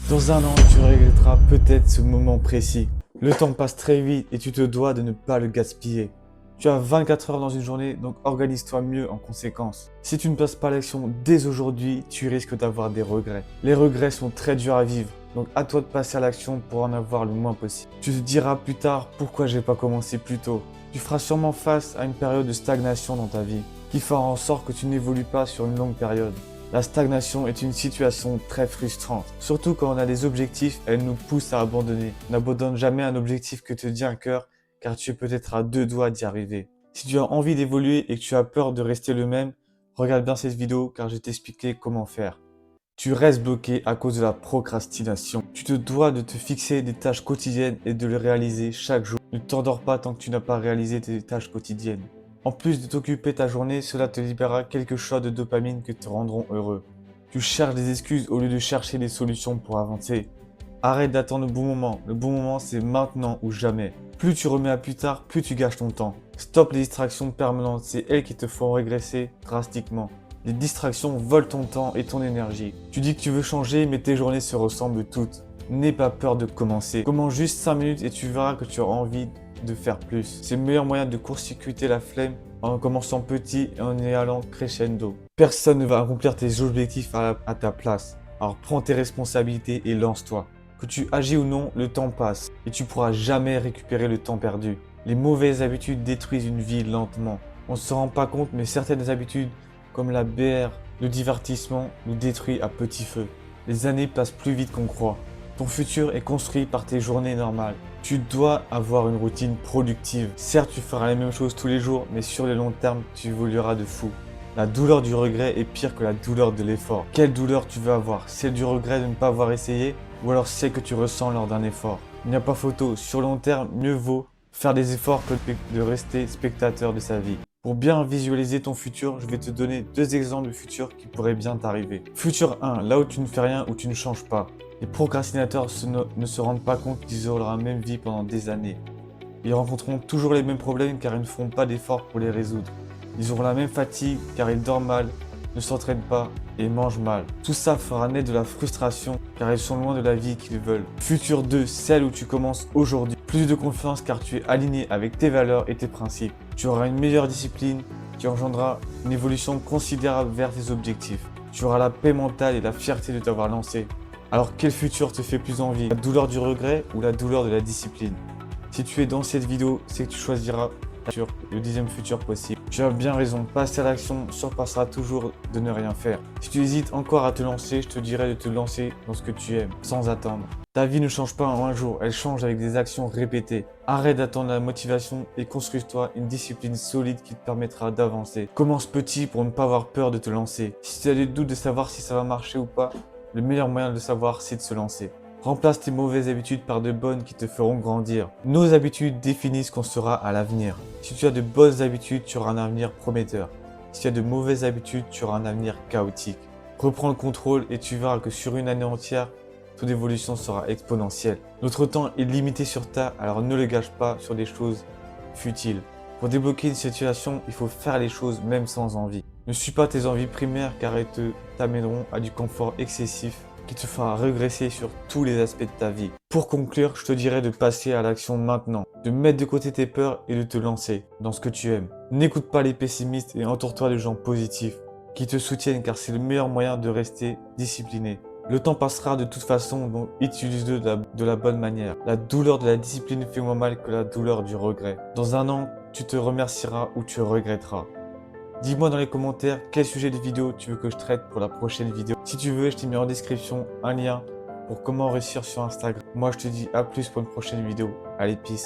Dans un an, tu regretteras peut-être ce moment précis. Le temps passe très vite et tu te dois de ne pas le gaspiller. Tu as 24 heures dans une journée, donc organise-toi mieux en conséquence. Si tu ne passes pas à l'action dès aujourd'hui, tu risques d'avoir des regrets. Les regrets sont très durs à vivre, donc à toi de passer à l'action pour en avoir le moins possible. Tu te diras plus tard pourquoi j'ai pas commencé plus tôt. Tu feras sûrement face à une période de stagnation dans ta vie, qui fera en sorte que tu n'évolues pas sur une longue période. La stagnation est une situation très frustrante. Surtout quand on a des objectifs, elle nous pousse à abandonner. N'abandonne jamais un objectif que te dit un cœur, car tu es peut-être à deux doigts d'y arriver. Si tu as envie d'évoluer et que tu as peur de rester le même, regarde bien cette vidéo car je vais t'expliquer comment faire. Tu restes bloqué à cause de la procrastination. Tu te dois de te fixer des tâches quotidiennes et de les réaliser chaque jour. Ne t'endors pas tant que tu n'as pas réalisé tes tâches quotidiennes. En plus de t'occuper ta journée, cela te libérera quelques shots de dopamine qui te rendront heureux. Tu cherches des excuses au lieu de chercher des solutions pour avancer. Arrête d'attendre le bon moment. Le bon moment, c'est maintenant ou jamais. Plus tu remets à plus tard, plus tu gâches ton temps. Stop les distractions permanentes, c'est elles qui te font régresser drastiquement. Les distractions volent ton temps et ton énergie. Tu dis que tu veux changer, mais tes journées se ressemblent toutes. N'aie pas peur de commencer. Commence juste 5 minutes et tu verras que tu auras envie de faire plus. C'est le meilleur moyen de court-circuiter la flemme en commençant petit et en y allant crescendo. Personne ne va accomplir tes objectifs à ta place. Alors prends tes responsabilités et lance-toi. Que tu agis ou non, le temps passe et tu pourras jamais récupérer le temps perdu. Les mauvaises habitudes détruisent une vie lentement. On ne se rend pas compte, mais certaines habitudes, comme la bière, le divertissement, nous détruit à petit feu. Les années passent plus vite qu'on croit. Ton futur est construit par tes journées normales. Tu dois avoir une routine productive. Certes, tu feras les mêmes choses tous les jours, mais sur le long terme, tu évolueras de fou. La douleur du regret est pire que la douleur de l'effort. Quelle douleur tu veux avoir? Celle du regret de ne pas avoir essayé ou alors celle que tu ressens lors d'un effort? Il n'y a pas photo. Sur le long terme, mieux vaut faire des efforts que de rester spectateur de sa vie. Pour bien visualiser ton futur, je vais te donner deux exemples de futur qui pourraient bien t'arriver. Futur 1, là où tu ne fais rien, où tu ne changes pas. Les procrastinateurs ne se rendent pas compte qu'ils auront la même vie pendant des années. Ils rencontreront toujours les mêmes problèmes car ils ne feront pas d'efforts pour les résoudre. Ils auront la même fatigue car ils dorment mal, ne s'entraînent pas et mangent mal. Tout ça fera naître de la frustration car ils sont loin de la vie qu'ils veulent. Futur 2, celle où tu commences aujourd'hui. Plus de confiance car tu es aligné avec tes valeurs et tes principes. Tu auras une meilleure discipline qui engendrera une évolution considérable vers tes objectifs. Tu auras la paix mentale et la fierté de t'avoir lancé. Alors quel futur te fait plus envie? La douleur du regret ou la douleur de la discipline? Si tu es dans cette vidéo, c'est que tu choisiras le dixième futur possible. Tu as bien raison, passer à l'action surpassera toujours de ne rien faire. Si tu hésites encore à te lancer, je te dirais de te lancer dans ce que tu aimes, sans attendre. Ta vie ne change pas en un jour, elle change avec des actions répétées. Arrête d'attendre la motivation et construis-toi une discipline solide qui te permettra d'avancer. Commence petit pour ne pas avoir peur de te lancer. Si tu as des doutes de savoir si ça va marcher ou pas, le meilleur moyen de le savoir, c'est de se lancer. Remplace tes mauvaises habitudes par de bonnes qui te feront grandir. Nos habitudes définissent ce qu'on sera à l'avenir. Si tu as de bonnes habitudes, tu auras un avenir prometteur. Si tu as de mauvaises habitudes, tu auras un avenir chaotique. Reprends le contrôle et tu verras que sur une année entière, ton évolution sera exponentielle. Notre temps est limité sur Terre, alors ne le gâche pas sur des choses futiles. Pour débloquer une situation, il faut faire les choses même sans envie. Ne suis pas tes envies primaires car elles t'amèneront à du confort excessif qui te fera régresser sur tous les aspects de ta vie. Pour conclure, je te dirais de passer à l'action maintenant, de mettre de côté tes peurs et de te lancer dans ce que tu aimes. N'écoute pas les pessimistes et entoure-toi de gens positifs qui te soutiennent car c'est le meilleur moyen de rester discipliné. Le temps passera de toute façon, donc utilise-le de la bonne manière. La douleur de la discipline fait moins mal que la douleur du regret. Dans un an, tu te remercieras ou tu regretteras. Dis-moi dans les commentaires quel sujet de vidéo tu veux que je traite pour la prochaine vidéo. Si tu veux, je t'ai mis en description un lien pour comment réussir sur Instagram. Moi, je te dis à plus pour une prochaine vidéo. Allez, peace.